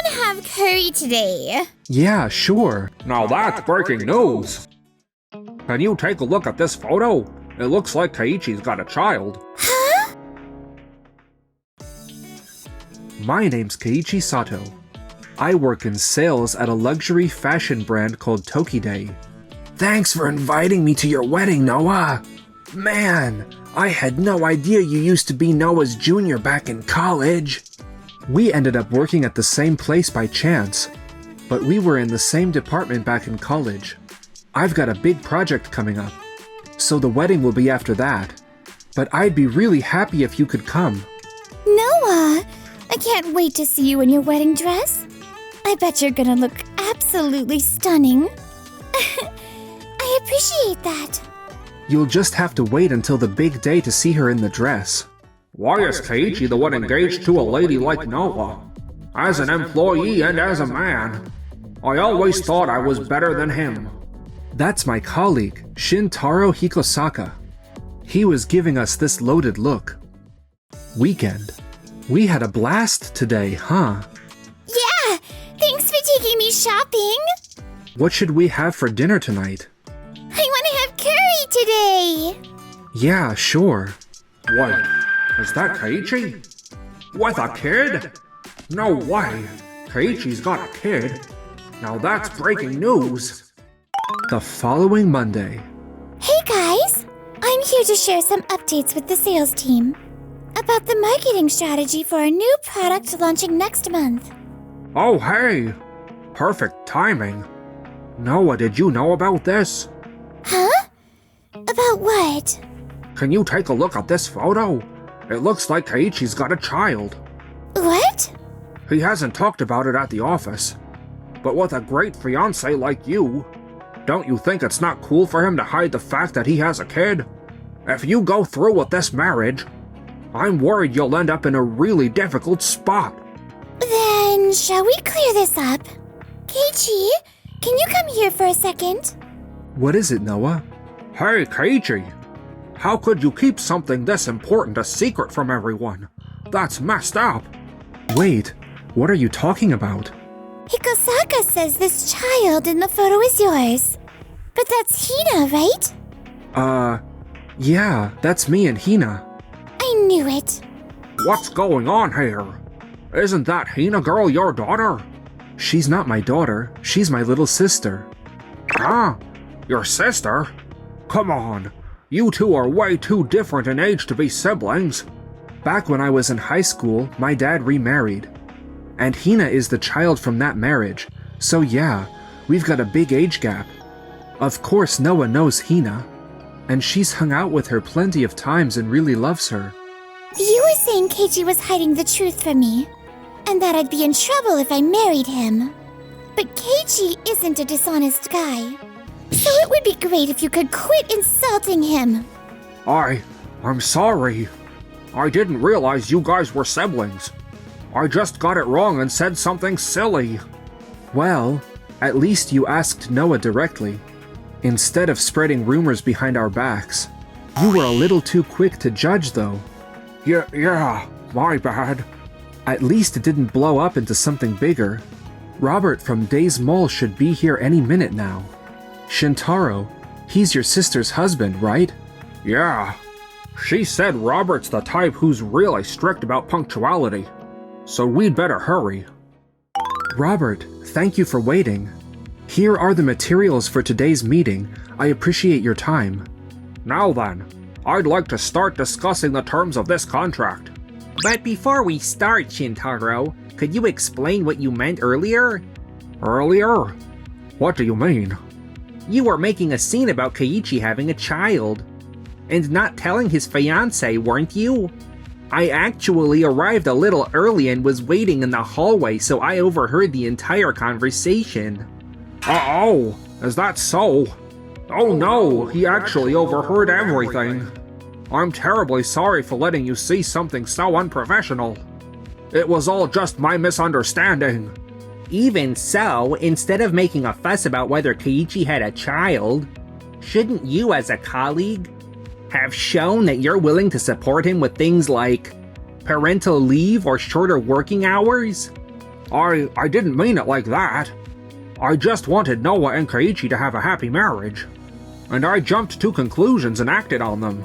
want to have curry today. Yeah, sure. Now that's breaking news! Can you take a look at this photo? It looks like Keiichi's got a child. Huh? My name's Keiichi Sato. I work in sales at a luxury fashion brand called Tokide. Thanks for inviting me to your wedding, Noah! Man, I had no idea you used to be Noah's junior back in college. We ended up working at the same place by chance, but we were in the same department back in college. I've got a big project coming up, so the wedding will be after that. But I'd be really happy if you could come. Noah, I can't wait to see you in your wedding dress. I bet you're gonna look absolutely stunning. I appreciate that. You'll just have to wait until the big day to see her in the dress. Why is Keiichi the one engaged to a lady like Noah? As an employee and as a man, I always thought I was better than him. That's my colleague, Shintaro Hikosaka. He was giving us this loaded look. Weekend. We had a blast today, huh? Yeah, thanks for taking me shopping. What should we have for dinner tonight? I want to have curry today. Yeah, sure. Wait, is that Keiichi? With a kid? No way. Keiichi's got a kid. Now that's breaking news. The following Monday. Hey guys, I'm here to share some updates with the sales team about the marketing strategy for a new product launching next month. Oh hey! Perfect timing. Noah, did you know about this? Huh? About what? Can you take a look at this photo? It looks like Keiichi's got a child. What? He hasn't talked about it at the office. But with a great fiancé like you, don't you think it's not cool for him to hide the fact that he has a kid? If you go through with this marriage, I'm worried you'll end up in a really difficult spot. Then, shall we clear this up? Keiichi, can you come here for a second? What is it, Noah? Hey, Keiichi! How could you keep something this important a secret from everyone? That's messed up. Wait, what are you talking about? Hikosaka says this child in the photo is yours. But that's Hina, right? Yeah, that's me and Hina. I knew it. What's going on here? Isn't that Hina girl your daughter? She's not my daughter, she's my little sister. Huh? Your sister? Come on, you two are way too different in age to be siblings. Back when I was in high school, my dad remarried. And Hina is the child from that marriage, so yeah, we've got a big age gap. Of course Noah knows Hina, and she's hung out with her plenty of times and really loves her. You were saying Keiichi was hiding the truth from me, and that I'd be in trouble if I married him. But Keiichi isn't a dishonest guy, so it would be great if you could quit insulting him. I'm sorry. I didn't realize you guys were siblings. I just got it wrong and said something silly. Well, at least you asked Noah directly, instead of spreading rumors behind our backs. You were a little too quick to judge, though. Yeah, my bad. At least it didn't blow up into something bigger. Robert from Days Mall should be here any minute now. Shintaro, he's your sister's husband, right? Yeah. She said Robert's the type who's really strict about punctuality. So we'd better hurry. Robert, thank you for waiting. Here are the materials for today's meeting. I appreciate your time. Now then, I'd like to start discussing the terms of this contract. But before we start, Shintaro, could you explain what you meant earlier? Earlier? What do you mean? You were making a scene about Keiichi having a child. And not telling his fiancé, weren't you? I actually arrived a little early and was waiting in the hallway, so I overheard the entire conversation. Uh-oh, is that so? Oh no, he actually overheard everything. I'm terribly sorry for letting you see something so unprofessional. It was all just my misunderstanding. Even so, instead of making a fuss about whether Keiichi had a child, shouldn't you as a colleague have shown that you're willing to support him with things like parental leave or shorter working hours? I didn't mean it like that. I just wanted Noah and Keiichi to have a happy marriage. And I jumped to conclusions and acted on them.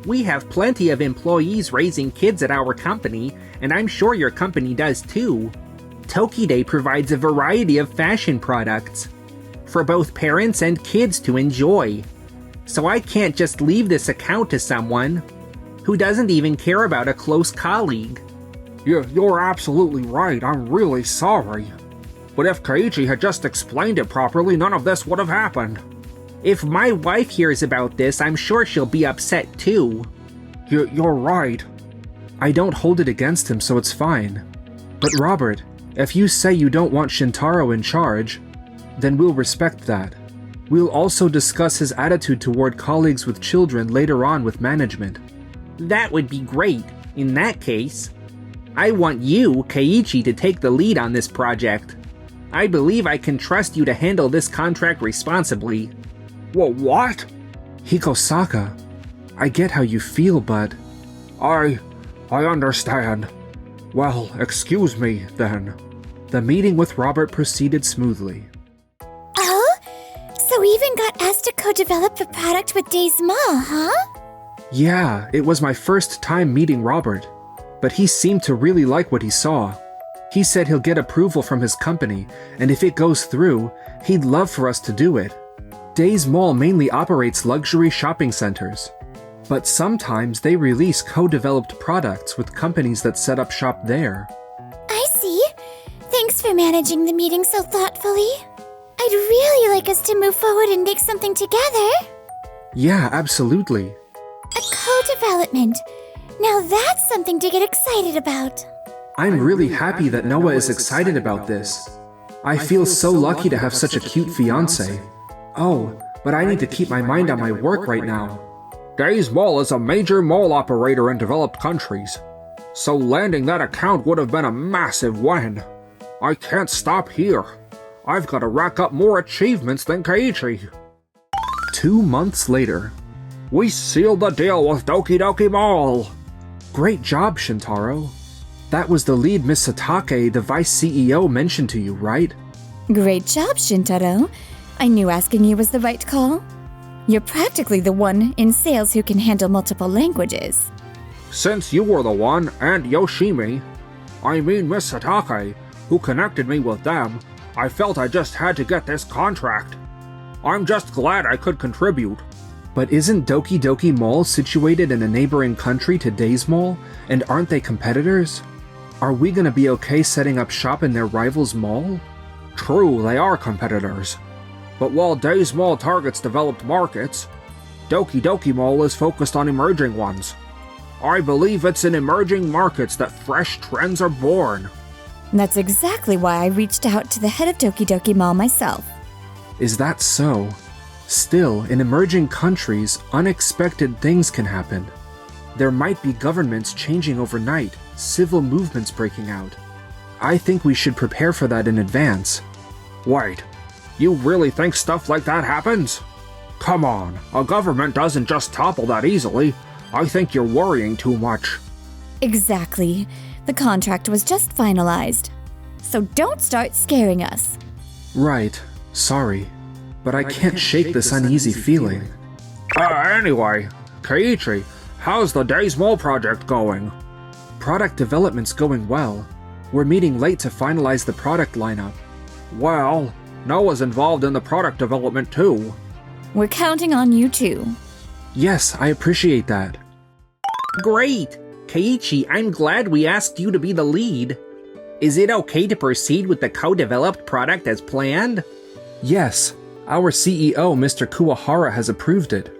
We have plenty of employees raising kids at our company, and I'm sure your company does too. Tokide provides a variety of fashion products for both parents and kids to enjoy. So I can't just leave this account to someone who doesn't even care about a close colleague. You're absolutely right. I'm really sorry. But if Keiichi had just explained it properly, none of this would have happened. If my wife hears about this, I'm sure she'll be upset too. You're right. I don't hold it against him, so it's fine. But Robert, if you say you don't want Shintaro in charge, then we'll respect that. We'll also discuss his attitude toward colleagues with children later on with management. That would be great. In that case, I want you, Keiichi, to take the lead on this project. I believe I can trust you to handle this contract responsibly. What? Hikosaka, I get how you feel, but... I understand. Well, excuse me, then. The meeting with Robert proceeded smoothly. Oh? So we even got asked to co-develop the product with Days Mall, huh? Yeah, it was my first time meeting Robert, but he seemed to really like what he saw. He said he'll get approval from his company, and if it goes through, he'd love for us to do it. Days Mall mainly operates luxury shopping centers, but sometimes they release co-developed products with companies that set up shop there. I see. Thanks for managing the meeting so thoughtfully. I'd really like us to move forward and make something together. Yeah, absolutely. A co-development. Now that's something to get excited about. I'm really happy that Noah is excited about this. I feel so lucky to have such a cute fiancé. Oh, but I need to keep my mind on my work right now. Days Mall is a major mall operator in developed countries, so landing that account would have been a massive win. I can't stop here. I've got to rack up more achievements than Keiichi. 2 months later. We sealed the deal with Doki Doki Mall. Great job, Shintaro. That was the lead Miss Satake, the vice CEO, mentioned to you, right? Great job, Shintaro. I knew asking you was the right call. You're practically the one in sales who can handle multiple languages. Since you were the one, and Yoshimi, I mean Miss Satake, who connected me with them, I felt I just had to get this contract. I'm just glad I could contribute. But isn't Doki Doki Mall situated in a neighboring country to Days Mall, and aren't they competitors? Are we gonna be okay setting up shop in their rival's mall? True, they are competitors. But while Days Mall targets developed markets, Doki Doki Mall is focused on emerging ones. I believe it's in emerging markets that fresh trends are born. That's exactly why I reached out to the head of Doki Doki Mall myself. Is that so? Still, in emerging countries, unexpected things can happen. There might be governments changing overnight, civil movements breaking out. I think we should prepare for that in advance. Wait, you really think stuff like that happens? Come on, a government doesn't just topple that easily. I think you're worrying too much. Exactly. The contract was just finalized. So don't start scaring us. Right. Sorry. But I can't shake this uneasy feeling. Anyway, Keiichi, how's the Days Mall project going? Product development's going well. We're meeting late to finalize the product lineup. Well, Noah's involved in the product development too. We're counting on you too. Yes, I appreciate that. Great! Keiichi, I'm glad we asked you to be the lead. Is it okay to proceed with the co-developed product as planned? Yes, our CEO, Mr. Kuwahara, has approved it.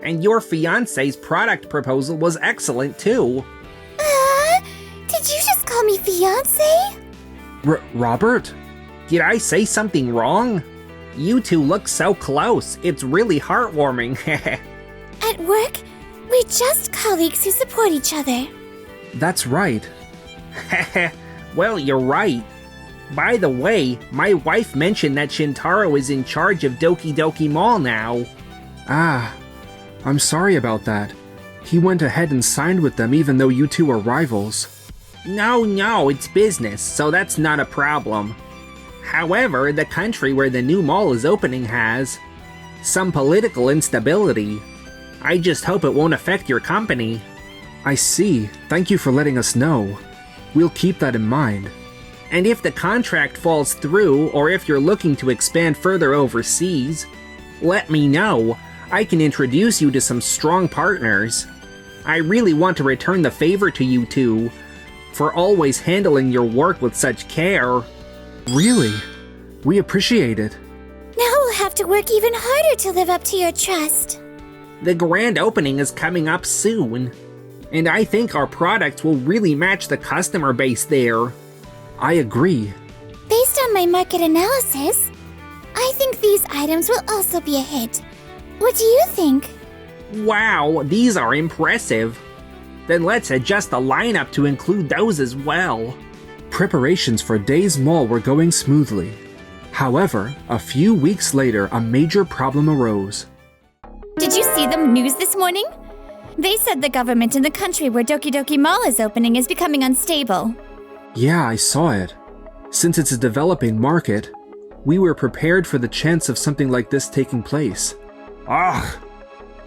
And your fiancé's product proposal was excellent too. Did you just call me fiancé? Robert? Did I say something wrong? You two look so close. It's really heartwarming. At work, we're just colleagues who support each other. That's right. Well, you're right. By the way, my wife mentioned that Shintaro is in charge of Doki Doki Mall now. Ah, I'm sorry about that. He went ahead and signed with them even though you two are rivals. No, it's business, so that's not a problem. However, the country where the new mall is opening has some political instability. I just hope it won't affect your company. I see. Thank you for letting us know. We'll keep that in mind. And if the contract falls through, or if you're looking to expand further overseas, let me know. I can introduce you to some strong partners. I really want to return the favor to you two for always handling your work with such care. Really? We appreciate it. Now we'll have to work even harder to live up to your trust. The grand opening is coming up soon, and I think our product will really match the customer base there. I agree. Based on my market analysis, I think these items will also be a hit. What do you think? Wow, these are impressive. Then let's adjust the lineup to include those as well. Preparations for Day's Mall were going smoothly. However, a few weeks later, a major problem arose. Did you see the news this morning? They said the government in the country where Doki Doki Mall is opening is becoming unstable. Yeah, I saw it. Since it's a developing market, we were prepared for the chance of something like this taking place. Ugh,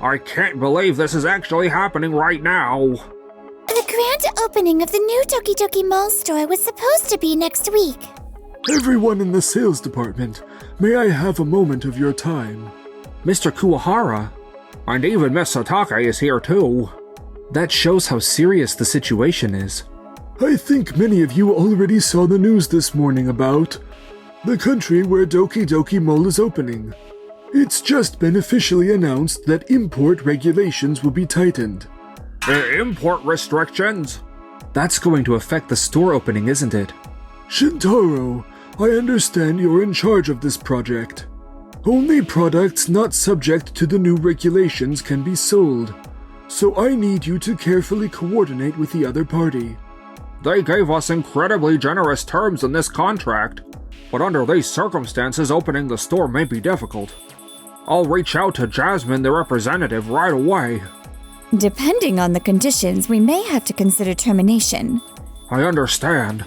I can't believe this is actually happening right now. The grand opening of the new Doki Doki Mall store was supposed to be next week. Everyone in the sales department, may I have a moment of your time? Mr. Kuwahara, And even Miss Satake is here too. that shows how serious the situation is. I think many of you already saw the news this morning about the country where Doki Doki Mall is opening. It's just been officially announced that import regulations will be tightened. Import restrictions? That's going to affect the store opening, isn't it? Shintaro, I understand you're in charge of this project. Only products not subject to the new regulations can be sold, so I need you to carefully coordinate with the other party. They gave us incredibly generous terms in this contract, but under these circumstances opening the store may be difficult. I'll reach out to Jasmine, the representative, right away. Depending on the conditions, we may have to consider termination. I understand.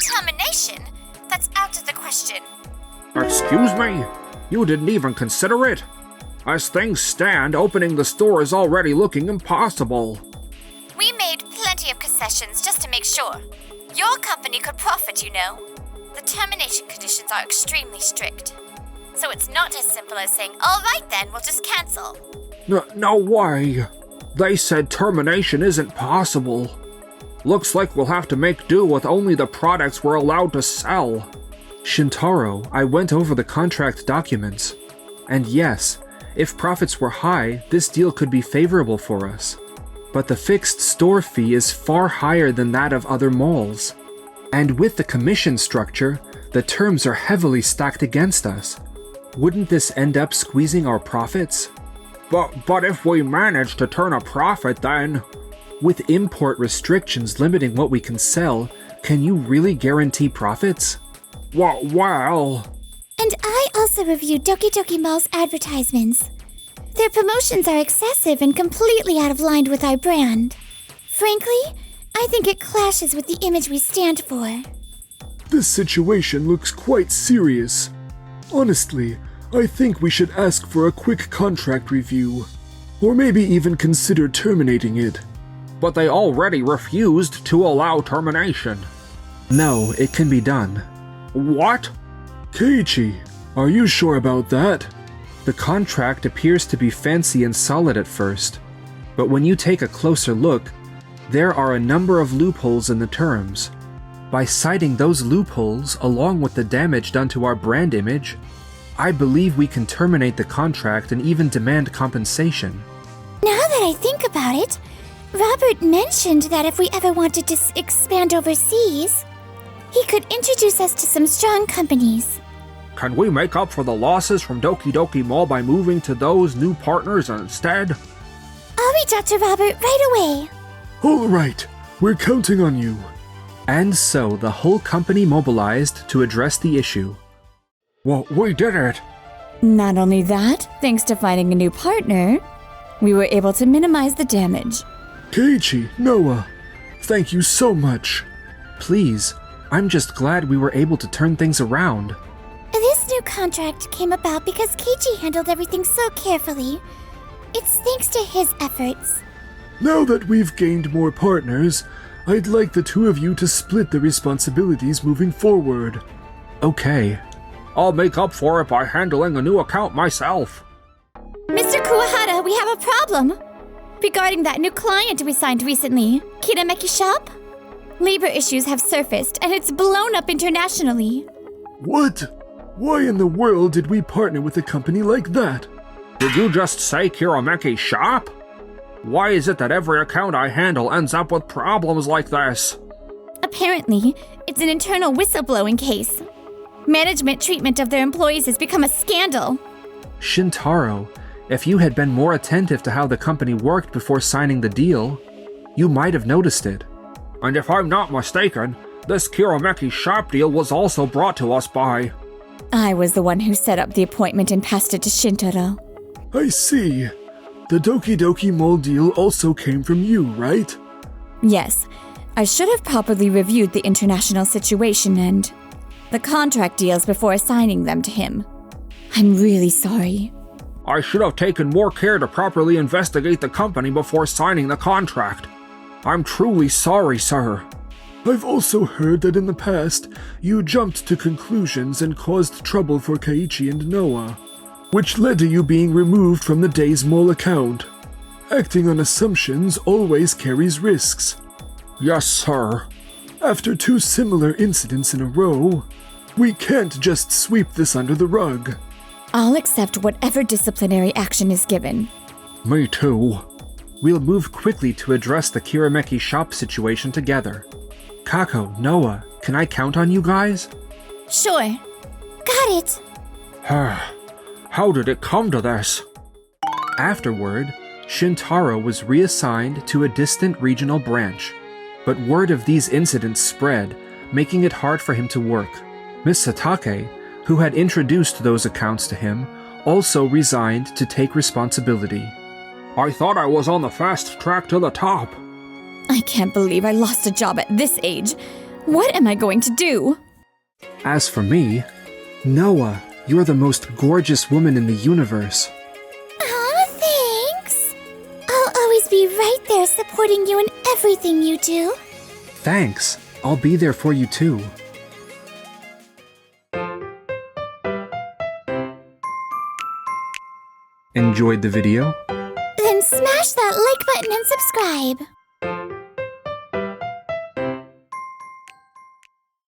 Termination? That's out of the question. Excuse me? You didn't even consider it? As things stand, opening the store is already looking impossible. We made plenty of concessions just to make sure. Your company could profit, you know. The termination conditions are extremely strict. So it's not as simple as saying, all right then, we'll just cancel. No way. They said termination isn't possible. Looks like we'll have to make do with only the products we're allowed to sell. Shintaro, I went over the contract documents. And yes, if profits were high, this deal could be favorable for us. But the fixed store fee is far higher than that of other malls. And with the commission structure, the terms are heavily stacked against us. Wouldn't this end up squeezing our profits? But if we manage to turn a profit, then... With import restrictions limiting what we can sell, can you really guarantee profits? Well... And I also reviewed Doki Doki Mall's advertisements. Their promotions are excessive and completely out of line with our brand. Frankly, I think it clashes with the image we stand for. This situation looks quite serious. Honestly, I think we should ask for a quick contract review, or maybe even consider terminating it. But they already refused to allow termination. No, it can be done. What? Keiichi, are you sure about that? The contract appears to be fancy and solid at first, but when you take a closer look, there are a number of loopholes in the terms. By citing those loopholes along with the damage done to our brand image, I believe we can terminate the contract and even demand compensation. Now that I think about it, Robert mentioned that if we ever wanted to expand overseas, he could introduce us to some strong companies. Can we make up for the losses from Doki Doki Mall by moving to those new partners instead? I'll reach out to Robert right away. All right, we're counting on you. And so the whole company mobilized to address the issue. Well, we did it! Not only that, thanks to finding a new partner, we were able to minimize the damage. Keiichi, Noah, Thank you so much. Please, I'm just glad we were able to turn things around. This new contract came about because Keiichi handled everything so carefully. It's thanks to his efforts. Now that we've gained more partners, I'd like the two of you to split the responsibilities moving forward. Okay. I'll make up for it by handling a new account myself. Mr. Kuwahara, we have a problem. Regarding that new client we signed recently, Kirameki Shop? Labor issues have surfaced, and it's blown up internationally. What? Why in the world did we partner with a company like that? Did you just say Kirameki Shop? Why is it that every account I handle ends up with problems like this? Apparently, it's an internal whistleblowing case. Management treatment of their employees has become a scandal. Shintaro, if you had been more attentive to how the company worked before signing the deal, you might have noticed it. And if I'm not mistaken, this Kirameki Shop deal was also brought to us by... I was the one who set up the appointment and passed it to Shintaro. I see. The Doki Doki Mall deal also came from you, right? Yes, I should have properly reviewed the international situation and the contract deals before assigning them to him. I'm really sorry. I should have taken more care to properly investigate the company before signing the contract. I'm truly sorry, sir. I've also heard that in the past, you jumped to conclusions and caused trouble for Keiichi and Noah, which led to you being removed from the Days Mall account. Acting on assumptions always carries risks. Yes, sir. After two similar incidents in a row, we can't just sweep this under the rug. I'll accept whatever disciplinary action is given. Me too. We'll move quickly to address the Kirameki Shop situation together. Kako, Noah, can I count on you guys? Sure. Got it. How did it come to this? Afterward, Shintaro was reassigned to a distant regional branch, but word of these incidents spread, making it hard for him to work. Miss Satake, who had introduced those accounts to him, also resigned to take responsibility. I thought I was on the fast track to the top. I can't believe I lost a job at this age. What am I going to do? As for me, Noah, you're the most gorgeous woman in the universe. Aw, thanks. I'll always be right there supporting you in everything you do. Thanks. I'll be there for you too. Enjoyed the video? Then smash that like button and subscribe.